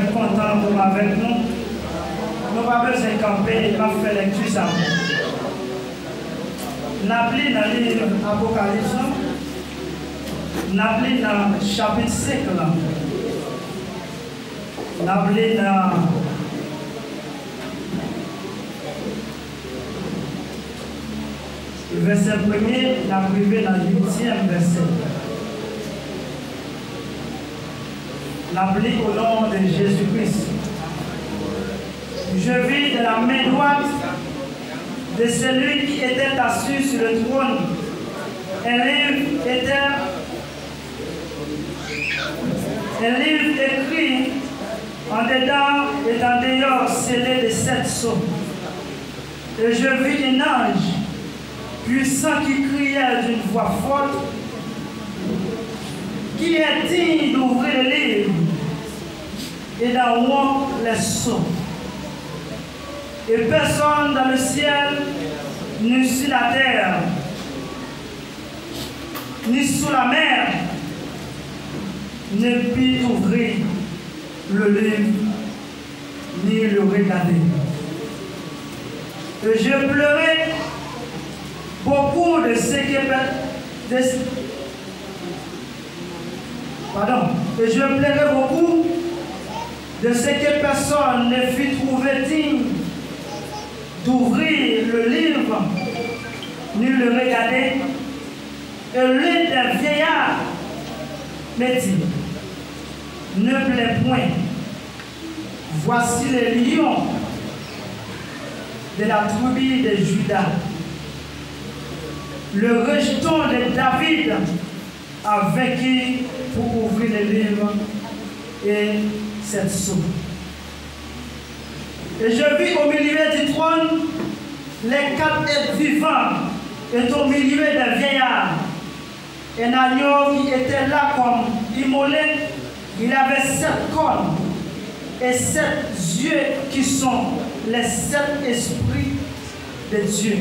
suis content pour avec nous. Nous n'avons pas besoin de camper et pas faire lecture ça. Nous avons dans le livre Apocalypse, nous avons dans le chapitre 5. Nous avons dans le verset 1er, nous avons arrivé dans le 8e verset. L'appli au nom de Jésus-Christ. Je vis de la main droite de celui qui était assis sur le trône. Un livre écrit en dedans et en dehors scellé de 7 sceaux. Et je vis un ange puissant qui criait d'une voix forte: qui est digne d'ouvrir le livre et d'en rompre les sceaux? Et personne dans le ciel, ni sur la terre, ni sous la mer, ne put ouvrir le livre, ni le regarder. Et je pleurais beaucoup de ce que... Et je plairais beaucoup de ce que personne ne fut trouvé digne d'ouvrir le livre, ni le regarder. Et l'un des vieillards me dit: ne plaît point, voici les lions de la tribu de Juda, le rejeton de David a vaincu pour ouvrir les livres et cette sceaux. Et je vis au milieu du trône les 4 êtres vivants et au milieu des vieillards un agneau qui était là comme immolé. Il avait 7 cornes et 7 yeux qui sont les 7 esprits de Dieu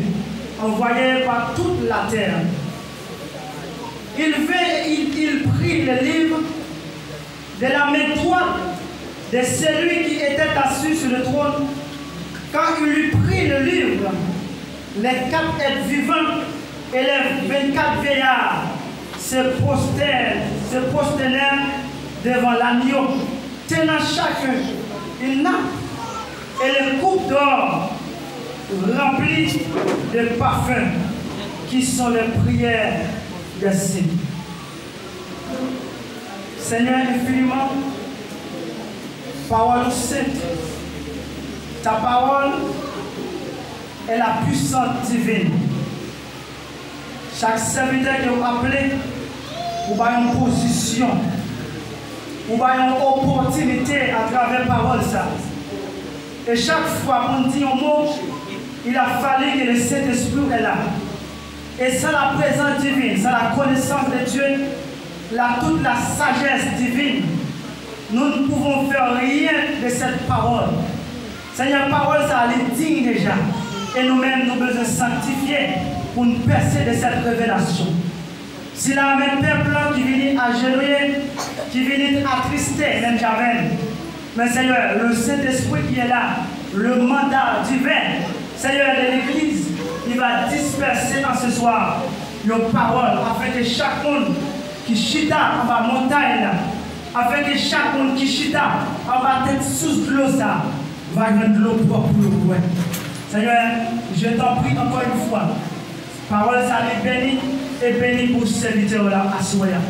envoyés par toute la terre. Il prit le livre de la main droite de celui qui était assis sur le trône. Quand il eut pris le livre, les 4 êtres vivants et les 24 vieillards se prosternèrent devant l'agneau, tenant chacun une nappe et les coupes d'or remplies de parfums qui sont les prières des saints. Seigneur, infiniment, parole sainte, ta parole est la puissance divine. Chaque serviteur qui est appelé, ou a une position, ou a une opportunité à travers la parole. Ça. Et chaque fois qu'on dit un mot, il a fallu que le Saint-Esprit est là. Et c'est la présence divine, c'est la connaissance de Dieu, toute la sagesse divine. Nous ne pouvons faire rien de cette parole. Seigneur, la parole, ça est digne déjà. Et nous-mêmes, nous avons besoin de sanctifier pour nous percer de cette révélation. Si la même peuple qui vient agenouiller, qui vient attrister, même Javel. Mais Seigneur, le Saint-Esprit qui est là, le mandat divin, Seigneur de l'Église, il va disperser en ce soir nos paroles afin que chaque monde qui chita en bas montagne, afin que chaque monde qui chita en bas tête sous l'eau, ça va rendre l'eau propre pour le bois. Seigneur, je t'en prie encore une fois. Parole ça est bénie et bénie pour ce serviteur-là à Soya.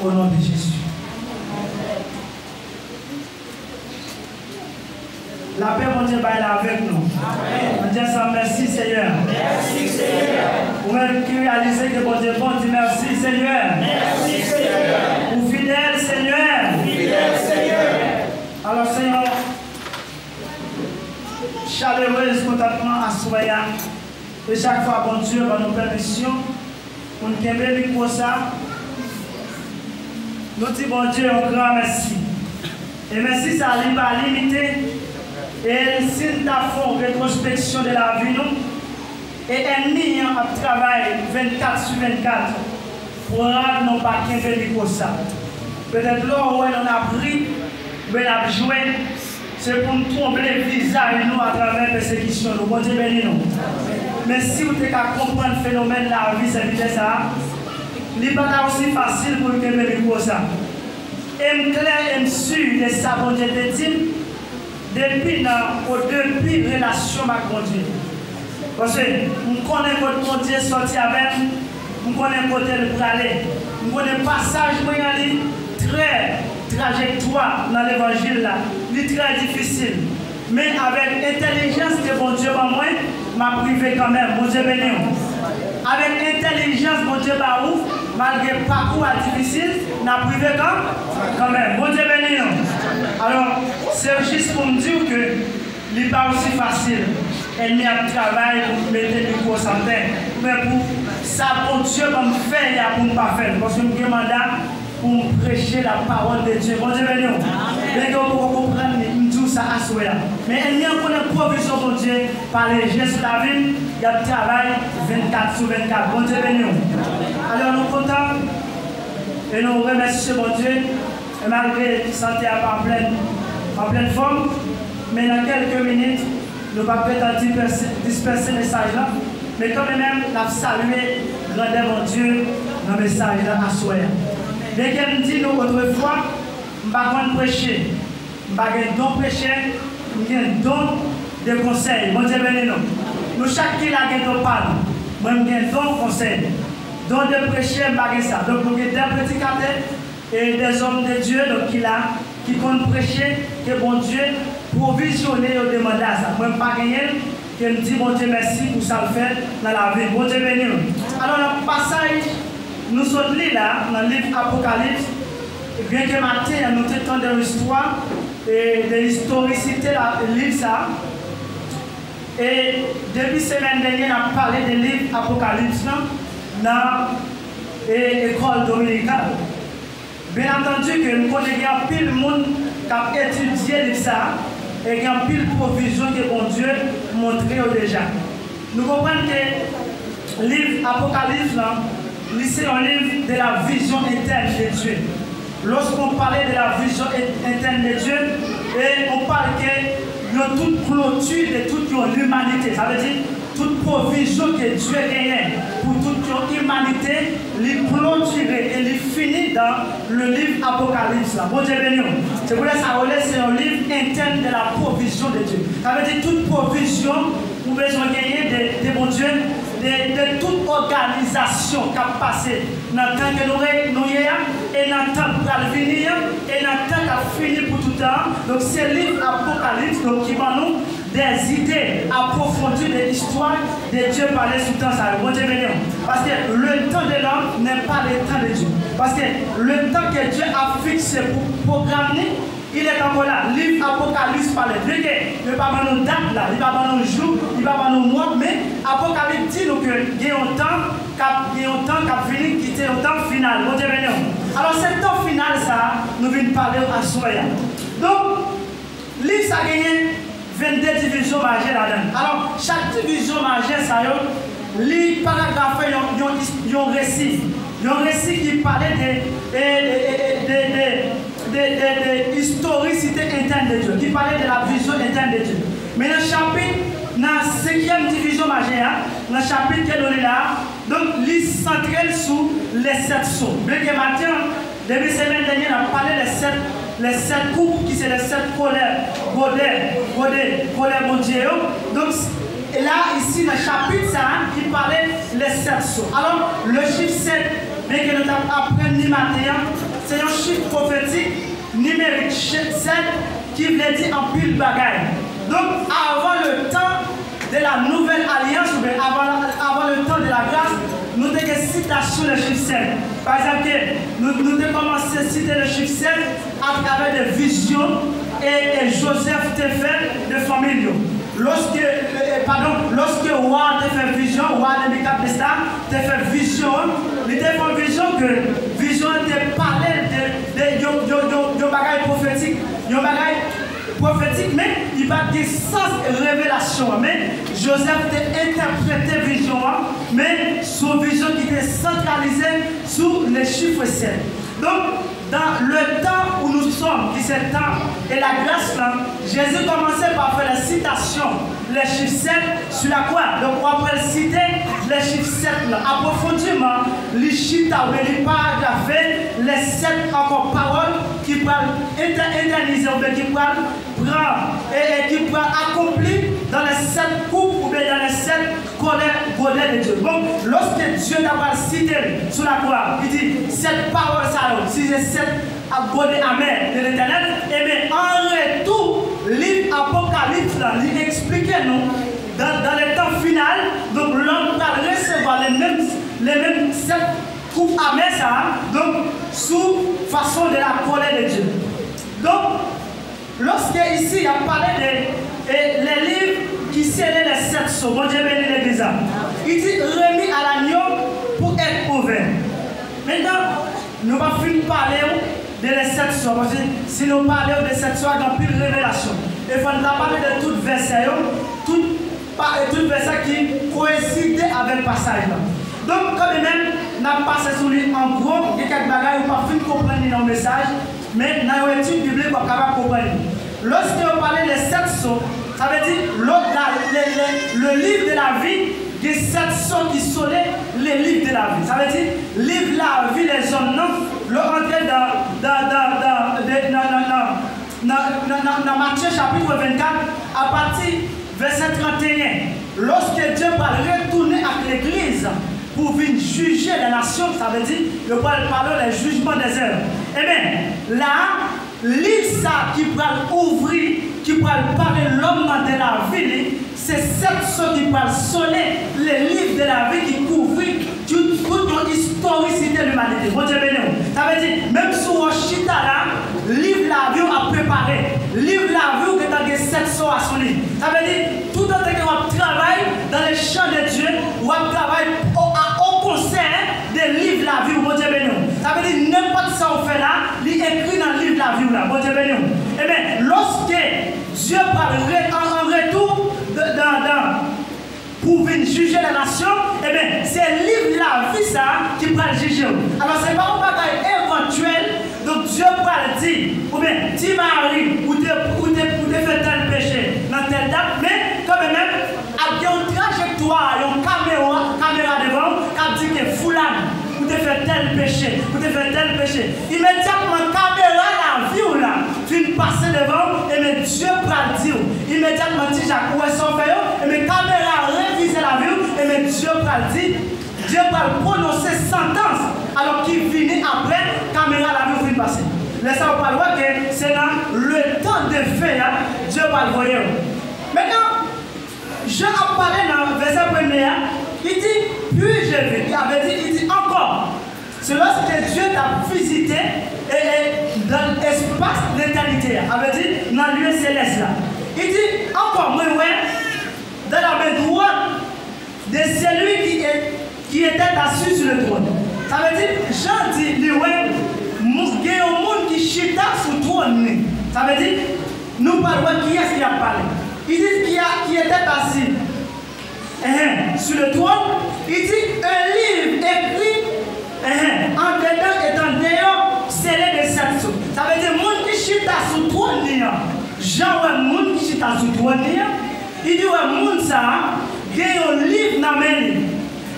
Au nom de Jésus. La paix, mon Dieu, va être avec nous. Amen. On dit ça, merci Seigneur. Merci Seigneur. Pour même qui réalisez que mon Dieu, bon Dieu, merci Seigneur. Merci Seigneur. Pour fidèle Seigneur. Fidèle Seigneur. Alors Seigneur, chaleureuse contentement à Soya. Et chaque fois, bon Dieu, va nous permission, pour nous aimer pour ça. Nous disons, bon Dieu, un grand merci. Et merci, ça n'est pas limité. Et si nous avons une rétrospection de la vie, nous, et ennemi a travaillé 24 sur 24 pour rendre nos paquets venir pour ça. Peut-être là où on a pris mais la jouer, c'est pour nous troubler le visage nous à travers la persécution. Nous, bon Dieu béni nous. Mais si vous avez compris le phénomène de la vie, c'est ça, il n'est pas aussi facile pour que vous ayez ça. Et clair et sûr de ça, bon Dieu te dit, depuis la relation avec mon Dieu. Parce que je connais votre mon Dieu sorti avec, je connais côté le aller, je connais le passage pour y aller, très trajectoire dans l'évangile là, il est très difficile. Mais avec l'intelligence que mon Dieu m'a moi, m'a privé quand même, mon Dieu béni. Avec l'intelligence, mon Dieu m'a ouf, malgré le parcours difficile, m'a privé quand même, mon Dieu béni. Alors, c'est juste pour me dire que il n'est pas aussi facile. Elle n'y a pas de travail pour mettre des micros en terre. Mais pour ça, mon Dieu va me faire, il y a pour ne pas faire. Parce que je me mandat pour prêcher la parole de Dieu. Mon Dieu béni. Et que vous comprenez, tout ça à souhait. Mais il y a une provision de Dieu par les gestes de la vie. Il y a du travail 24 sur 24. Mon Dieu béni. Alors nous sommes contents et nous remercions mon Dieu. Et malgré la santé en pleine forme, mais dans quelques minutes, nous ne pouvons pas disperser le message là. Mais quand même, nous avons salué grandeur mon Dieu dans le message là à soi. Dès qu'elle dit nous autrefois, nous ne pouvons pas prêcher. Nous ne pouvons pas prêcher, nous avons un don de conseil. Mon Dieu béni nous. Nous chaque qui a un don parle. Moi, j'ai un don de conseil. Don de prêcher, nous n'avons pas ça. Donc, nous avons des prédicateurs et des hommes de Dieu qui comptent prêcher que bon Dieu provisionner au demandé à ça. Moi, pas gagner, que me dit bon Dieu merci pour ça le faire dans la vie. Bon Dieu béni. Alors, le passage, nous sommes là, dans le livre Apocalypse, et bien que matin, nous traitons de l'histoire et de l'historicité du livre ça. Et depuis la semaine dernière, on a parlé du livre Apocalypse dans l'école dominicale. Bien entendu que nous connaissons pile de monde qui a étudié ça et qui a pile de provision que bon Dieu montré déjà. Nous comprenons que le livre Apocalypse, c'est un livre de la vision interne de Dieu. Lorsqu'on parlait de la vision interne de Dieu, et on parle que y a toute clôture de toute l'humanité. Ça veut dire toute provision que Dieu a gagnée pour toute l'humanité, il clôture et il finit dans le livre Apocalypse. Bon Dieu béni. C'est pour ça que c'est un livre interne de la provision de Dieu. Ça veut dire toute provision, vous pouvez gagner de bon Dieu, de toute organisation qui a passé dans le temps que nous sommes et dans le temps qui va venir et dans le temps qui a fini pour tout le temps. Donc c'est le livre Apocalypse donc, qui va nous des idées approfondies de l'histoire de Dieu parler sous le temps. Bon Dieu béni. Parce que le temps de l'homme n'est pas le temps de Dieu. Parce que le temps que Dieu a fixé pour programmer, il est encore là. Livre Apocalypse parle. Il ne va pas nous date là, il ne va pas nous jour, il ne va pas nous mois, mais Apocalypse dit nous qu'il y a un temps qui a fini, qui est un temps final. Bon Dieu béni. Alors, ce temps final, ça, nous venons parler à soi. Donc, livre, ça a gagné 22 divisions majeures là-dedans. Alors, chaque division majeure, ça y est, les paragraphes, ils ont un récit. Il y a un récit qui parlait de historicité interne de Dieu, qui parlait de la vision interne de Dieu. Mais dans le chapitre, dans la 5e division majeure, dans le chapitre qui est là, donc, il centré sur les 7 sceaux. Bien que matin, depuis la semaine dernière, on a parlé des 7 coupes qui sont les 7 colères, colères mondiales. Donc, et là, ici, dans le chapitre, ça, il parlait des 7 sceaux. Alors, le chiffre 7, bien que nous apprenions ni matin, c'est un chiffre prophétique numérique 7 qui veut dire en pile bagaille. Donc, avant le temps de la nouvelle alliance, ou bien avant le temps de la grâce, nous avons des citations de chiffre 7. Par exemple, nous avons commencé à citer le chiffre 7 à travers des visions et Joseph t'a fait de famille. Lorsque le roi a fait vision, le roi de Nebuchadnezzar a fait vision, il a fait vision que vision était parlé de bagaille prophétique. Prophétique, mais il va dire sans révélation. Mais Joseph a interprété vision, mais son vision qui était centralisée sur les chiffres 7. Donc, dans le temps où nous sommes, qui c'est le temps et la grâce là, Jésus commençait par faire la citation, les chiffres 7 sur la croix. Donc on va citer les chiffres 7 là, approfondiment, les chiffres les paragraphes, les 7 encore paroles qui peuvent éterniser ou bien qui peuvent prendre et qui peuvent accomplir dans les 7 coupes ou bien dans les 7 colères de Dieu. Donc lorsque Dieu t'a cité sur la croix, il dit cette parole ça, si j'ai 7 abonnés amers de l'Éternel, et bien en retour, livre Apocalypse, il explique nous dans le temps final, donc l'homme va recevoir les mêmes 7 coupes amères, donc sous façon de la colère de Dieu. Donc, lorsque ici il a parlé de les livres qui scellaient les 7 sceaux, bon Dieu béni l'église, il dit remis à l'agneau pour être ouvert. Maintenant, nous allons finir parler de les 7 sceaux, parce que si nous parlons de 7 sceaux, il y a plus de révélation. Il faut parler de tout verset, tout verset qui coïncide avec le passage. Donc, quand même, nous avons passé sur lui en gros, il y a quelques bagages où nous ne pouvons pas comprendre nos messages, mais dans l'étude biblique, nous pouvons comprendre. Lorsque vous parlez des 7 sceaux, ça veut dire le livre de la vie, il y a 7 sceaux qui sont les livres de la vie. Ça veut dire, livre de la vie, les hommes, non, le rentrer dans Matthieu chapitre 24, à partir verset 31. Lorsque Dieu va retourner à l'église pour venir juger les nations, ça veut dire, il va parler des jugements des œuvres. Eh bien, là, livre ça qui va ouvrir, qui va parler l'homme de la vie, c'est 7 sceaux qui va sonner les livres de la vie qui couvrent toute l'historicité de l'humanité. Bon Dieu béni. Ça veut dire, même si on chita là, livre la vie a préparé, livre la vie qui a 7 sceaux à sonner. Ça veut dire, tout le temps que on travaille dans les champs de Dieu, on travaille au concert des livres la vie. Bon Dieu béni. Ça veut dire, n'importe ça on fait là, il écrit dans le livre la vie là. Bon Dieu béni. Eh bien, lorsque Dieu parle en retour pour venir juger la nation, eh bien, c'est livre la vie ça qui va juger. Alors, ce n'est pas un bagage éventuel, donc Dieu va dire, ou bien, tu m'arrives, ou tu fais tel péché dans telle date, mais quand même, il y a une trajectoire, il y a une caméra devant, qui dit que foulane, ou tu fais tel péché, ou tu fais tel péché. Immédiatement, caméra la vie là, tu passes devant, et bien Dieu va dire, immédiatement, si Jacques, où est son fait, et bien caméra révise la vie, et bien Dieu va dire, Dieu va prononcer sentence, alors qu'il finit après, caméra la vie va passer. Laissez vous parler que c'est dans le temps de faire, Dieu va le voir. Maintenant, je en parlais dans le verset premier, il dit, puis j'ai vu, il dit encore, c'est lorsque Dieu t'a visité et dans l'espace d'éternité, avait dit dans le lieu céleste là. Il dit encore, moi, ouais, dans la main droite de celui qui était assis sur le trône. Ça veut dire, Jean dit, lui, ouais, il y a un monde qui chita sur le trône. Ça veut dire, nous parlons qui est-ce qui a parlé. Il dit qui était assis sur le trône. Il dit un livre écrit en dedans et en dehors, scellé de 7 sceaux. Ça veut dire, le monde qui chita sur le trône, Jean, le monde qui chita sur le trône, il dit, le monde ça, il y a un livre dans mes livres.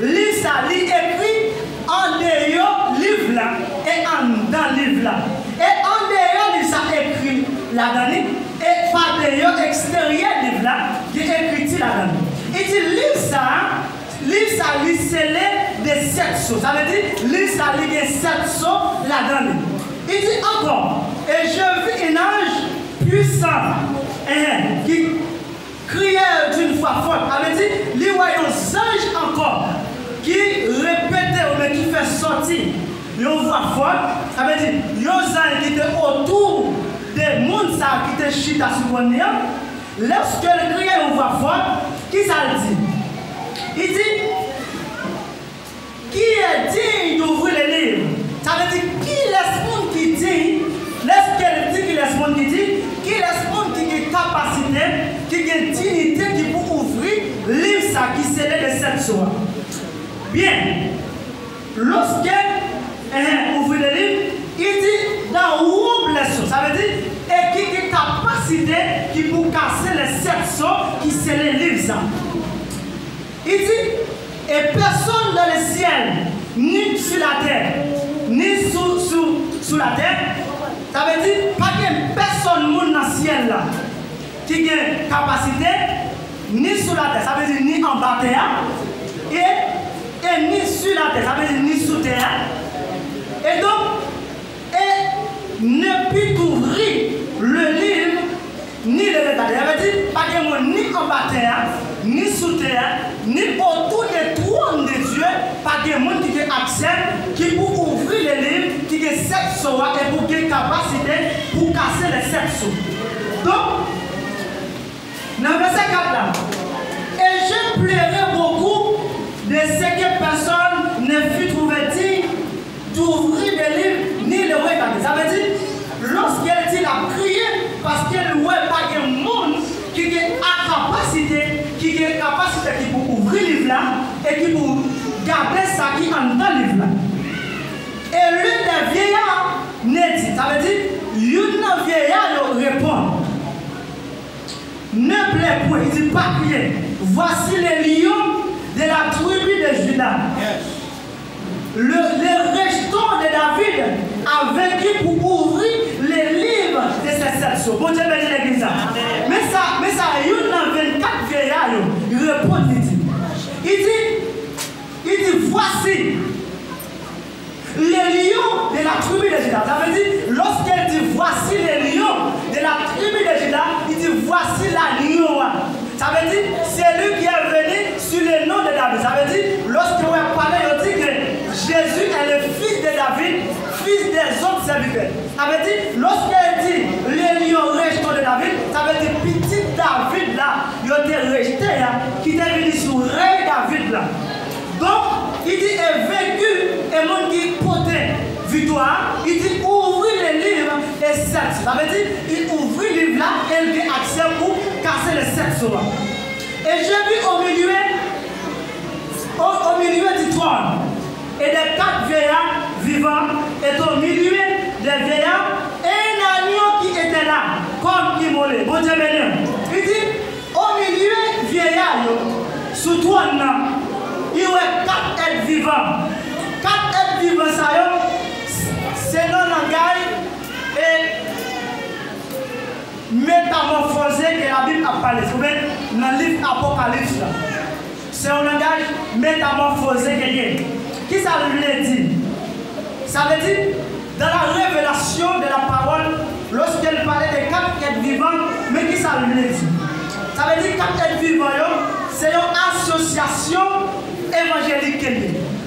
Livre ça, il écrit en dehors, livre là, et en dans livre là. Et en dehors, livre ça écrit là-dedans, et par dehors, extérieur, livre là, il écrit là-dedans. Il dit, livre ça, il scellé de 7 sceaux. Ça veut dire, livre ça, il y a 7 sceaux là-dedans. Il dit encore, et je vis un ange puissant, qui criait d'une voix forte. Ça veut dire, les voyons anges encore, qui répétait ou bien qui fait sortir une voix forte. Ça veut dire, les anges qui étaient autour des mondes qui étaient chita sur le néant. Lorsque le criait une voix forte, qui ça dit? Il dit, qui est digne d'ouvrir les livres? Ça veut dire, qui laisse monde qui dit, lorsqu'elle dit qui laisse monde qui dit, qui laisse monde qui a capacité, qui a dignité, qui peut ouvrir livre ça qui scellé de 7 sceaux. Bien, lorsqu'elle ouvre les livres, il dit, dans rouble ça veut dire et qui a capacité qui pour casser les 700 qui c'est les livres ça. Il dit et personne dans le ciel ni sur la terre ni sous la terre, ça veut dire pas que personne dans le ciel là qui a capacité ni sur la terre, ça veut dire ni en bas terre et ni sur la terre, ça veut dire ni sous terre. Et donc, ne peut ouvrir le livre ni le regarder. Ça veut dire pas que moi ni en bas terre, ni sous terre, ni autour des trônes de Dieu, pas que moi qui a accès, qui peut ouvrir le livre, qui a 7 sauts et pour qu'il ait capacité pour casser les 7 sauts. Donc, dans le verset 4 là, et je pleurais beaucoup de ce que personne ne fut trouvé digne d'ouvrir le livre ni le regarder. Ça veut dire, lorsqu'elle dit la prière, parce qu'elle ne voit pas de monde qui a capacité, qui peut ouvrir le livre là et qui peut garder ça qui est dans le livre là. Et l'une des vieillards ne dit, ça veut dire, une vieillard répond. Ne plaît point, il dit pas prier. Voici les lions de la tribu de Juda. Le restant de David a vaincu pour ouvrir les livres de ces 7 sauts. Bon Dieu bénit l'église. Mais ça, il y a 24 vieillards, il répond, il dit, voici les lions de la tribu de Juda. Ça veut dire, lorsqu'elle dit voici les lions de la tribu de Juda, il dit voici la lion. Ça veut dire, c'est lui qui est venu sur le nom de David. Ça veut dire, lorsqu'on a parlé, on dit que Jésus est le fils de David, fils des autres serviteurs. Ça veut dire, lorsqu'elle dit les lions restants de David, ça veut dire petit David là, il a été rejeté, qui est venu sur le roi David là. Donc, il dit est vaincu et mon qui portait victoire, il dit ouvrir les livres et 7. Ça veut dire il ouvre le livre là et il a accès pour casser les 7 sauts. Et j'ai vu au milieu du trône et des 4 vieillards vivants et au milieu des vieillards un agneau qui était là comme immolé. Bon Dieu béni. Il dit au milieu vieillard sous trône là. Il y a 4 êtres vivants. 4 êtres vivants, c'est non langage et métamorphosé que la Bible a parlé. Vous voyez, dans le livre Apocalypse, c'est un langage métamorphosé que y qui ça veut dire? Ça veut dire, dans la révélation de la parole, lorsqu'elle parlait des 4 êtres vivants, mais qui ça veut dire? Ça veut dire 4 êtres vivants, c'est une association évangélique.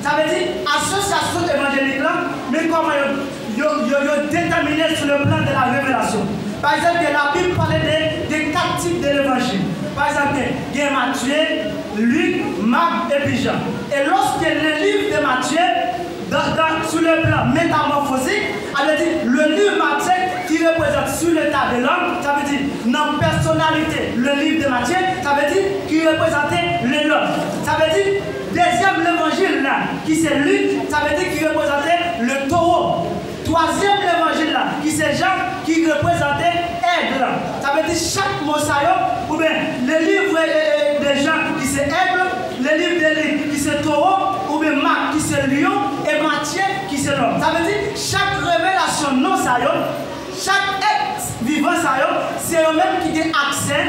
Ça veut dire association évangélique là, mais comment ils déterminé sur le plan de la révélation. Par exemple, la Bible parlait des 4 types de l'évangile. Par exemple, il y a Matthieu, Luc, Marc et puis Jean. Et lorsque le livre de Matthieu, sur le plan métamorphosique, elle dit le livre Matthieu qui représente sur le tas de l'homme, ça veut dire dans personnalité, le livre de Matthieu, ça veut dire qui représentait l'homme. Ça veut dire deuxième l'évangile là, qui c'est Luc, ça veut dire qui représentait le taureau. Troisième l'évangile là, qui c'est Jean, qui représentait aigle. Ça veut dire chaque mot ça ou bien le livre de Jean qui c'est aigle, le livre de Luc qui c'est taureau, ou bien Marc qui c'est lion, et Matthieu qui c'est l'homme. Ça veut dire chaque révélation non ça chaque être vivant ça c'est eux-mêmes qui ont accès,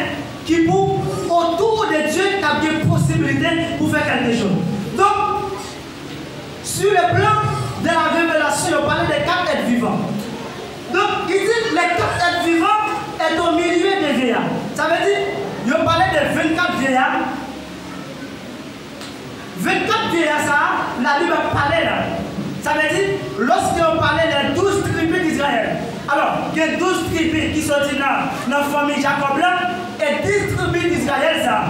qui pour autour de Dieu qui a des possibilités pour faire quelque chose. Donc, sur le plan de la révélation, on parlait des 4 êtres vivants. Donc, il dit les 4 êtres vivants est au milieu des vieillards. Ça veut dire, on parlait de 24 vieillards. 24 vieillards, ça, la Bible parlait là. Ça veut dire, lorsqu'on parlait des 12 tribus d'Israël, alors, il y a 12 tribus qui sont dans la famille Jacob là, et 10 tribus d'Israël, ça,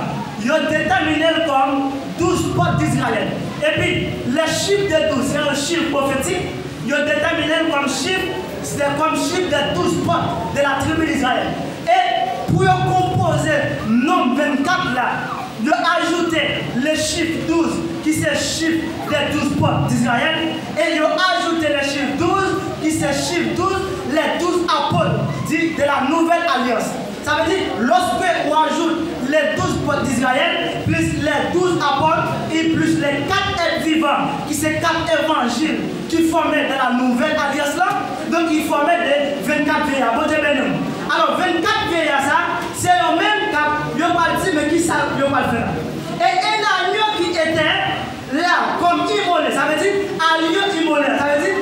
ils ont déterminé comme 12 portes d'Israël. Et puis, le chiffre de 12, c'est un chiffre prophétique, ils ont déterminé comme chiffre, c'est comme chiffre de 12 portes de la tribu d'Israël. Et pour composer le nombre 24 là, ils ont ajouté le chiffre 12, qui c'est le chiffre des 12 portes d'Israël, et ils ont ajouté le chiffre 12, qui c'est le chiffre 12, les 12 apôtres de la nouvelle alliance. Ça veut dire, lorsque on ajoute les 12 apôtres d'Israël, plus les 12 apôtres et plus les 4 êtres vivants, qui sont 4 évangiles qui formaient dans la nouvelle alliance là, donc ils formaient les 24 veillards. Bon Dieu béni. Alors 24 veillards, ça, c'est le même cap, ils n'ont pas dit, mais qui ça, ils n'ont pas le faire. Et un agneau qui était là, comme immolé, ça veut dire agneau immolé, ça veut dire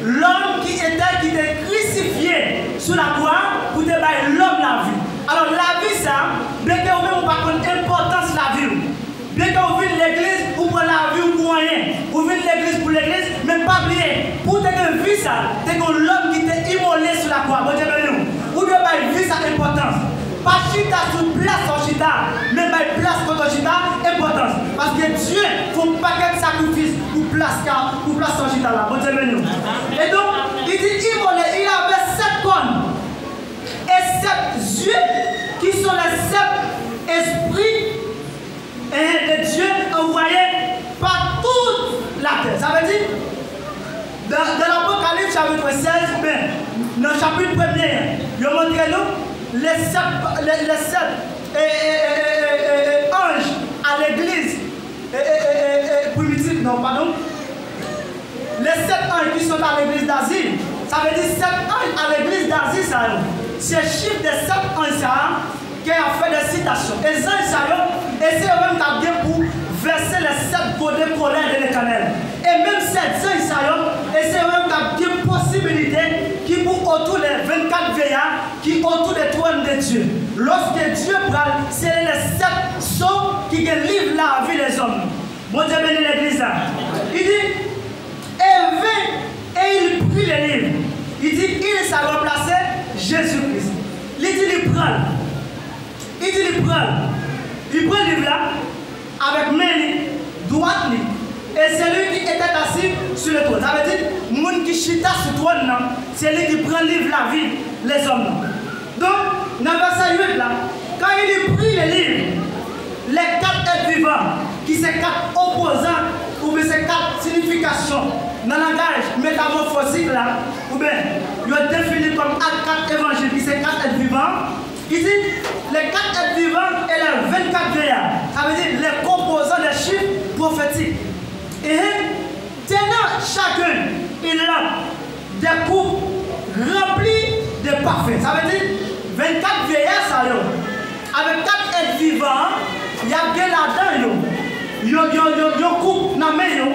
l'homme qui était crucifié sous la croix pour te bailler l'homme la vie. Alors la vie, ça, bien que vous-même pas connaître l'importance de la vie. Bien que vous venez l'église, vous prenez la vie pour rien. Vous venez l'église pour l'église, mais pas oublier. Pour te vie, ça, c'est que l'homme qui était immolé sous la croix. Bon Dieu béni. Vous devez bailler vie, ça importance. Pas chita sous place en chita, mais bailler place contre chita, importance. Parce que Dieu faut pas qu'un sacrifice pour place en chita là. Bon Dieu béni. Et donc, il dit immolé, il avait 7 cornes et 7 yeux qui sont les 7 esprits de Dieu envoyés par toute la terre. Ça veut dire, dans l'Apocalypse chapitre 16, dans le chapitre 1er, il montre nous les 7 anges à l'église primitive, non, pardon. Les 7 anges qui sont à l'église d'Asie, ça veut dire 7 anges à l'église d'Asie, ça c'est le chiffre des 7 anges qui a fait des citations. Et les anges, et c'est eux-mêmes qui ont bien pour verser les 7 côtés colères de l'Éternel. Et même ces anges, et c'est eux-mêmes qui ont bien possibilité qui pour autour des 24 veillards qui autour des trônes de Dieu. Lorsque Dieu parle, c'est les 7 sceaux qui livrent la vie des hommes. Bon Dieu bénit l'église. Il dit, et vint et il prit les livres. Il dit, il s'est remplacé Jésus-Christ. Il dit, il prend. Il dit, il prend. Il prend le livre là, avec main droite, et c'est lui qui était assis sur le trône. Ça veut dire, le monde qui chita sur le trône, c'est lui qui prend le livre la vie, les hommes. Donc, dans le verset 8 là, quand il prit le livre, les 4 êtres vivants, qui sont 4 opposants, ou bien ces 4 significations, dans le langage métamorphosique là, ou bien, ils ont défini comme 4 évangiles, qui sont 4 êtres vivants. Ici, les 4 êtres vivants et les 24 veillards, ça veut dire les composants des chiffres prophétiques. Et tenant chacun, il a des coupes remplies de parfums. Ça veut dire 24 veillards, ça y avec 4 êtres vivants, il y a bien là-dedans. Il y a coupe dans la main.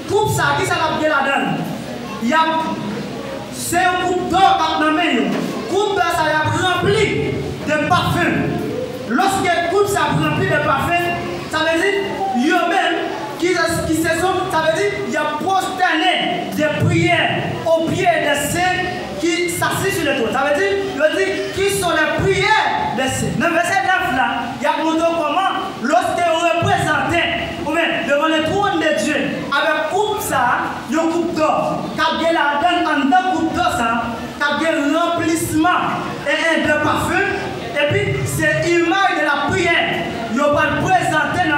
Coupe ça, qui ça a bien là-dedans? Il y a c'est une coupe d'or dans la main. Coupe d'or, ça a rempli de parfums. Lorsque coupe ça rempli de parfums, ça veut dire il y a même qui se sont, ça veut dire il y a prosterné des prières au pied des saints qui s'assisent sur le trône. Ça veut dire qui sont les prières des saints. Dans le verset 9 là, il y a montré comment lorsque vous représentez devant le trône de Dieu avec coupe ça, il y a une coupe d'or. Quand il y a la donne en deux coupe d'or ça, quand il y a un remplissement et un de parfum. Et puis, c'est l'image de la prière. Il va présenter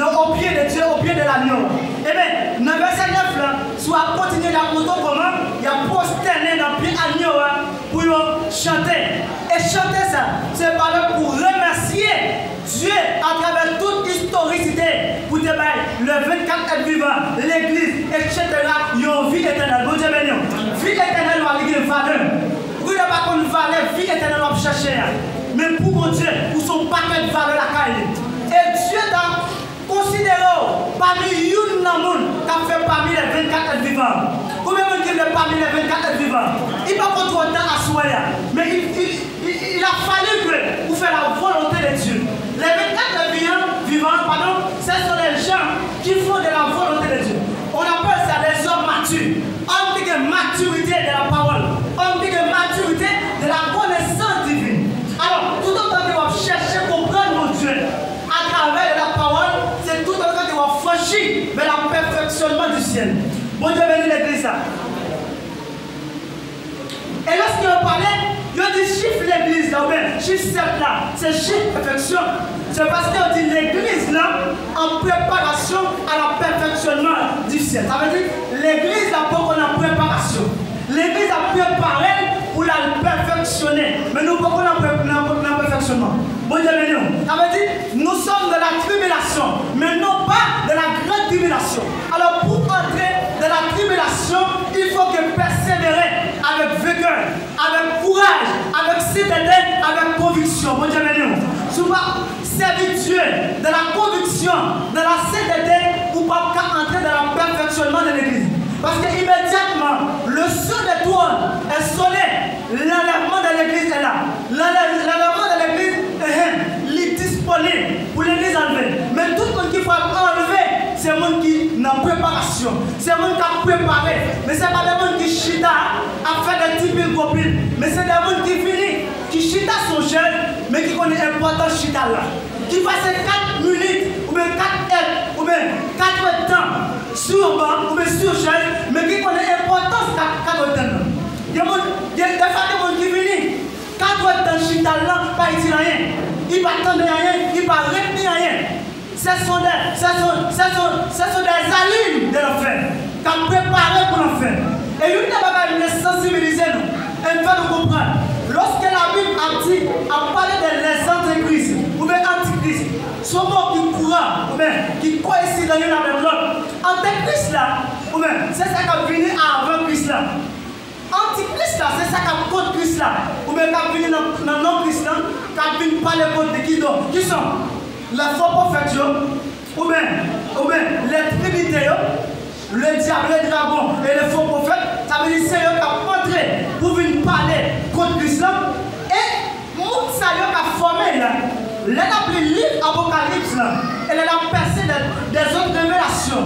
au pied de Dieu, au pied de l'agneau. Et bien, dans le verset 9, là, soit continuer la moto comment il y a prosterné dans le pied agneau pour chanter. Et chanter ça, c'est parler pour remercier Dieu à travers toute historicité pour te mettre le 24 êtres vivants, l'église, etc. Ils ont vie éternelle. Bon Dieu béni. Vie éternelle va aller valeur. Vous n'avez pas qu'on valeur, vie éternelle va chercher. Mais pour mon Dieu, où sont paquets de valeur à caille. Et Dieu t'a considéré parmi une monde qui a fait parmi les 24 êtres vivants. Combien de gens parmi les 24 êtres vivants? Il n'a pas contre le temps à soigner. Mais il a fallu que vous fassiez la volonté de Dieu. Les 24 êtres vivants, pardon, ce sont les gens qui font de la volonté de Dieu. On appelle ça des hommes matures. On dit que maturité de la parole. On dit que maturité de la connaissance divine. Alors, tout autant que vous cherchez à comprendre mon Dieu à travers la parole, c'est tout autant que vous franchir vers le perfectionnement du ciel. Bon Dieu béni l'église. Et lorsqu'il a parlé, il a dit chiffre l'église là, chiffre 7 là, c'est chiffre perfection. C'est parce qu'on dit l'église là en préparation à la perfectionnement du ciel. Ça veut dire l'église là pour qu'on a préparation. L'église a préparé pour la perfectionner. Mais nous pouvons la perfectionnement. Bon Dieu, ça veut dire, nous sommes de la tribulation, mais non pas de la grande tribulation. Alors pour entrer dans la tribulation, il faut que persévérer avec vigueur, avec courage, avec citadelle, avec conviction. Bon Dieu, souvent, servir Dieu dans la conviction, dans la citadelle, pour pas entrer dans le perfectionnement de l'église. Parce qu'immédiatement, le son des trônes est sonné, l'enlèvement de l'église est là. L'enlèvement de l'église est disponible pour l'église enlevée. Mais tout le monde qui faut enlever, c'est le monde qui est en préparation. C'est le monde qui a préparé. Mais ce n'est pas le monde qui chita à faire des types copines. Mais c'est le monde qui finit, qui chita son jeune, mais qui connaît l'importance chita là. Qui passe 4 minutes, ou bien 4 heures, ou bien 4 temps sur banc, ou bien sur chaise, mais qui connaît l'importance de 4 temps. Il y a des femmes qui viennent, 4 temps chita là, pas ici rien. Il ne va attendre rien, il ne va retenir rien. Ce sont des alignes de l'enfer, qui ont préparé pour l'enfer. Et une des choses nous sensibiliser, elle va nous comprendre. Lorsque la Bible a parlé des antéchrists, ou bien antichrist, son mot qui courant, ou bien qui coïncide l'un avec l'autre. Antéchrist là, ou bien c'est ça qui a venu avant Christ là. Antichrist là, c'est ça qui a contre Christ là. Ou bien qui a venu dans non-Christ là, qui a venu parler contre qui donc. Qui sont les faux prophètes, ou bien les trinités, le diable, le dragon et les faux prophètes. Ça veut dire que c'est eux qui ont montré pour venir parler contre Christ. Et tout ça qui a formé là. Le livre Apocalypse là, elle a percé des autres révélations.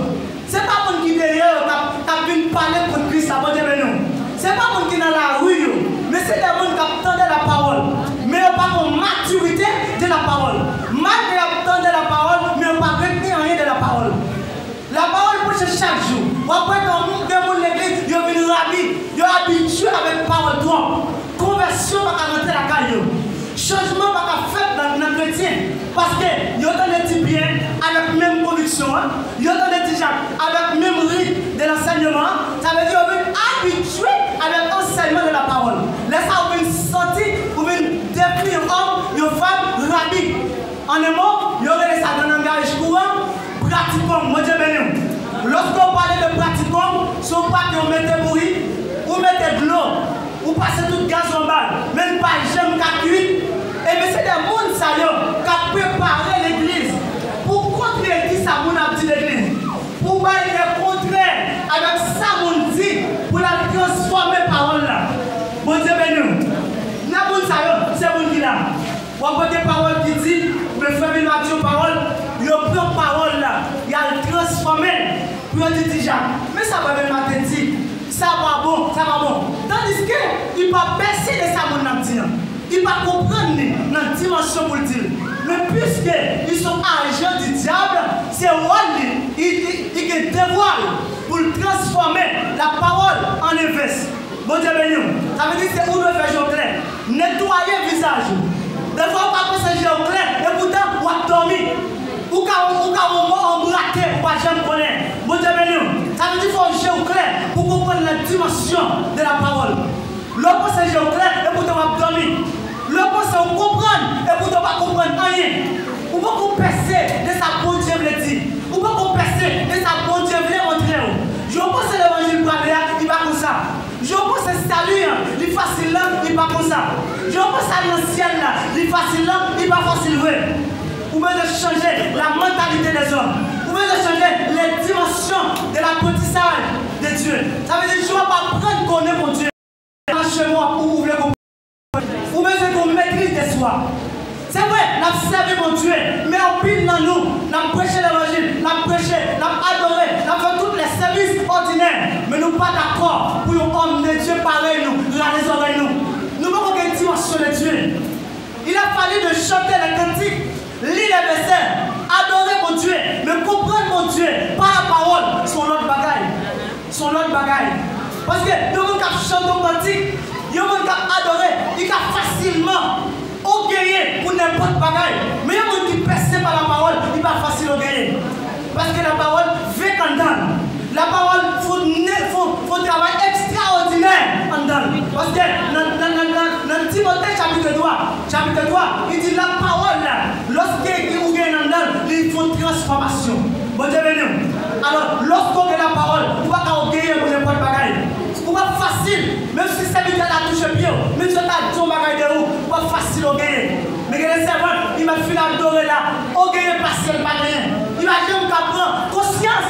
Ce n'est pas mon qui derrière qui a venu parler contre Christ. Ce n'est pas mon qui est dans la rue, mais c'est des gens qui attendaient la parole. Mais ils n'ont pas de maturité de la parole. Malgré attendre la parole, mais ils n'ont pas retenu rien de la parole. La parole pour chaque jour. Après, quand nous demandons l'église, ils ont venu rabbi, ils ont habitué avec la parole. Conversion va rentrer la caillou. Changement va faire dans le chrétien. Parce qu'ils ont des bien avec la même conviction. Ils ont des avec le même rythme de l'enseignement. Ça veut dire qu'ils sont habitués avec l'enseignement de la parole. Laissez-vous une sortie, vous venez définir homme, une femme, rabbi. En un mot, il y aurait ça dans un langage courant, pratiquons, moi Dieu béni. Lorsqu'on parlait de pratiquons, ce n'est pas qu'on mettait bruit, ou mettez de l'eau, ou passez tout le gaz en balle, même pas j'aime qu'à cuire. Et bien c'est des gens qui ont préparé l'église. Pour contrer qui ça moun a dit l'église. Pour bailler le contraire avec ça moun dit, pour la transformer parole là. Bon Dieu béni. C'est moun qui là. On voit des paroles qui disent, le frère Mathieu parole, il prend parole là, il a le transformé, puis on dit déjà, mais ça va même mathématique, ça va bon, ça va bon. Tandis qu'il ne va pas baisser de ça mon dire. Il va comprendre dans la dimension pour le dire. Mais puisqu'ils sont agents du diable, c'est rôle il dévoile pour transformer la parole en inverse. Bon Dieu béni. Ça veut dire que c'est où nous faisons clair. Nettoyer le visage. Des fois, on va passer au clair et pourtant, on va dormir. Ou quand on va braquer, on va jamais connaître. Bon Dieu béni. Ça veut dire qu'il faut jouer au clair pour comprendre la dimension de la parole. L'autre passe au clair et pourtant, on va dormir. L'autre passe on comprendre et pourtant, on va comprendre rien. Ou pas qu'on percer de sa bonne Dieu veut dire. Ou pas qu'on percer de sa bonne Dieu veut montrer. Je pense que l'évangile il va comme ça. Je pense que le salut, il est facile là, il n'est pas comme ça. Je pense que l'ancien là, il est facile là, il n'est pas facile. Vous pouvez changer la mentalité des hommes. Vous pouvez changer les dimensions de l'apprentissage de Dieu. Ça veut dire que je ne vais pas prendre connaître mon Dieu. Chez moi pour vous voulez comprendre. Vous pouvez qu'on maîtrise des soirs. C'est vrai, nous avons servi mon Dieu, mais en pile dans nous, nous avons prêché l'évangile, nous avons prêché, nous avons adoré, nous avons fait tous les services ordinaires, mais nous ne sommes pas d'accord pour emmener Dieu pareil, nous, les oreilles nous. Nous n'avons pas une dimension de Dieu. Il a fallu de chanter les cantiques, lire les versets, adorer mon Dieu, mais comprendre mon Dieu par la parole, son autre bagaille. Son autre bagaille. Parce que nous avons chanté les cantiques, nous avons adoré, il a facilement gagner pour n'importe bagaille. Mais il y a des gens qui percent par la parole, il n'est pas facile de gagner. Parce que la parole fait qu'en donne. La parole, il faut un travail extraordinaire en donne. Parce que dans Timothée chapitre 3, il dit la parole là, lorsqu'il ou gagne dans dedans, il faut transformation. Bon Dieu béni. Alors, lorsqu'on gagne la parole, on va pas gagner pour n'importe bagaille. On va facile, même si c'est bien la touche pied, même si tu as ton bagaille de où, on va facile au gagner. Mais les servants, il m'a fait l'adorer là, au gagner partiel, pas rien. Imaginez qu'on prend conscience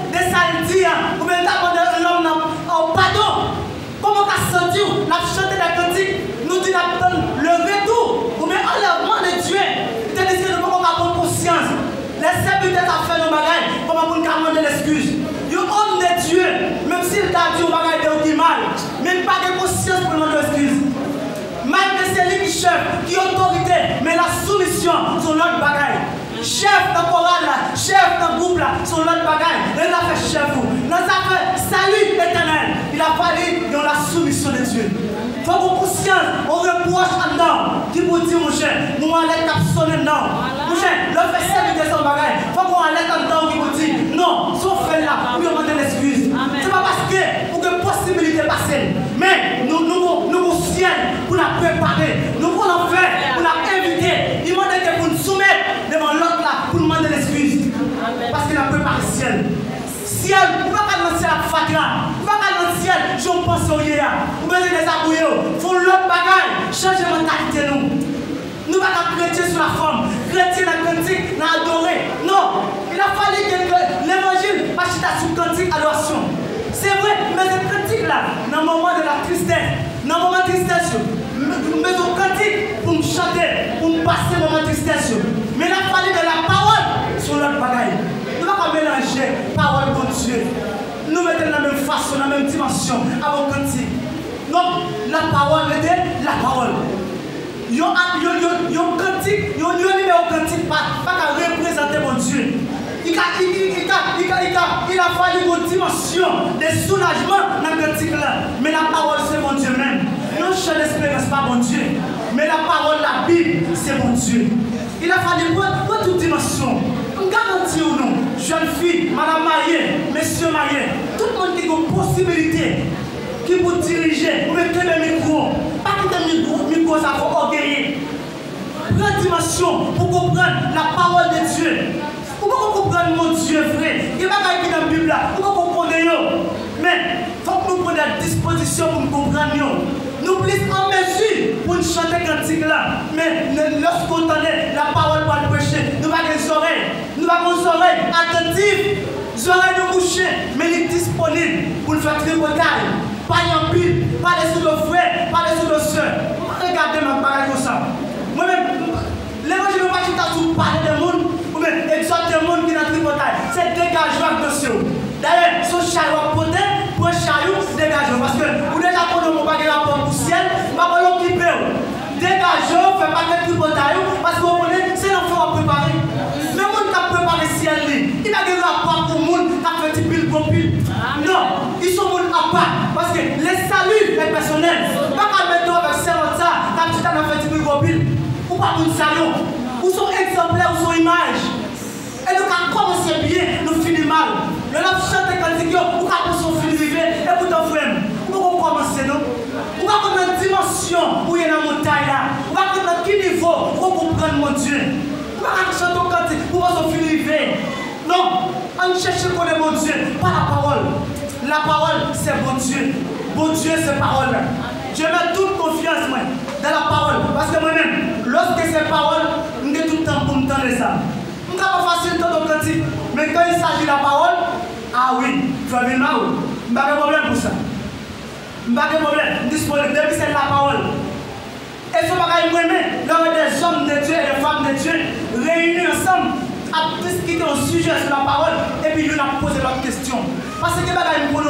de ça, il dit, ou bien d'abord l'homme en pardon. Comment on a senti, on a chanté des cantiques, nous dit le retour, ou bien enlèvement de Dieu. C'est-à-dire que nous avons prendre conscience. Les serviteurs ont fait nos bagailles, comment on demander l'excuse. Un homme de Dieu, même s'il t'a dit au bagage de mal, mais pas de conscience pour demander l'excuse. Malgré c'est lui qui chef, qui autorité, mais la soumission sur l'autre bagaille. Chef de chorale, chef de groupe, sur l'autre bagaille. Il a fait chef. Dans sa fait salut éternel, il a fallu dans la soumission de Dieu. Il faut qu'on conscience, on reproche en dedans. Qui vous dit, mon cher, nous allons t'absonner dedans. Mon cher, le fait servir son bagage. Il faut qu'on allait en dedans qui vous dit, non, sauf fait là, nous demandons l'excuse. Ce n'est pas parce que pour que possibilité passe. Mais nous au ciel pour la préparer. Nous pour la faire, pour la inviter. Il m'a dit que pour nous soumettre devant l'autre là, pour demander l'excuse. Parce qu'il a préparé le ciel. Ciel, on va pas dans le ciel à fatra. On va pas dans le ciel, je pense au hier. On va les abouiller. Il faut l'autre bagaille. Changer la mentalité nous. Nous ne pas chrétien sur la forme. Chrétien dans le cantique, dans l'adorer. Non. Il a fallu que l'évangile achète sur cantique adoration. C'est vrai, mais ce cantique là, dans le moment de la tristesse, dans le moment de tristesse, mais au cantique pour me chanter, pour me passer le moment de tristesse. Mais il a fallu de la parole sur l'autre bagaille. Nous ne pouvons pas mélanger parole pour Dieu. Nous mettons dans la même façon, dans la même dimension, avant cantique. Donc, la parole est la parole. Il y a un cantique, il y a un numéro cantique, pas qu'à représenter mon Dieu. Il a fallu une dimension de soulagement dans le cantique là. Mais la parole, c'est mon Dieu même. Non, chant d'espérance, pas mon Dieu. Mais la parole, la Bible, c'est mon Dieu. Il a fallu pour toute dimension. On garantit ou non, jeune fille, madame mariée, monsieur marié, tout le monde qui a une possibilité, qui peut diriger, ou mettre le micro, pas quitter le micro, ça faut orgueiller. Prends dimension pour comprendre la parole de Dieu. Pour comprendre mon Dieu vrai. Il n'y a pas qui dans la Bible là, pour comprendre. Mais il faut que nous prenions la disposition pour nous comprendre. Nous plus en mesure pour nous chanter cantique là. Mais lorsqu'on entendait la parole pour le prêcher, nous avons des oreilles. Nous avons des oreilles attentives, des oreilles de boucher, mais ils sont disponibles pour nous faire tripotaille. Pas en pile, parler sur nos frères, parler sur nos soeurs. Regardez ma parole comme ça. Moi-même, l'évangile ne va pas tout parler de monde, ou bien exhorter le monde qui est dans le tripotaille. C'est dégagement de dossier. D'ailleurs, son chariot poté, pour un chariot, dégagement. Parce que vous déjà connaissez mon bagage rapport pour le ciel, je ne vais pas l'occuper. Dégagement, ne fait pas de tripotaille, parce que vous connaissez, c'est l'enfant à préparer. Mais le monde qui a préparé le ciel, il n'a pas de rapport pour le monde qui a fait des piles pour pile. Non, ils sont monde à part. Parce que les saluts est personnel. Pas qu'à mettre avec ça, quand tu as fait des piles pour pile. Ou pas pour salut. Ou son exemplaire, ou son image. Et nous avons commencé bien, nous finissons mal. Nous avons chanté quand nous avons commencé à finir. Et pourtant, frère, nous avons commencé, non? Nous avons une dimension où il y a une montagne là. Nous avons dans quel niveau pour comprendre mon Dieu. Nous avons chanté quand nous avons finir. Non, on cherche à connaître mon Dieu, pas la parole. La parole, c'est bon Dieu. Bon Dieu, c'est parole. Je mets toute confiance moi, dans la parole. Parce que moi-même, lorsque c'est parole, je suis tout le temps pour me tendre ça. Je ne suis pas facile dans le cantique. Mais quand il s'agit de la parole, ah oui, il faut venir là. Je n'ai pas de problème pour ça. Je n'ai pas de problème. Je suis disponible. Depuis c'est la parole. Et ce bagage moi-même, là des hommes de Dieu et des femmes de Dieu réunis ensemble à discuter un sujet sur la parole et puis ils ont posé leur question. Parce que bagage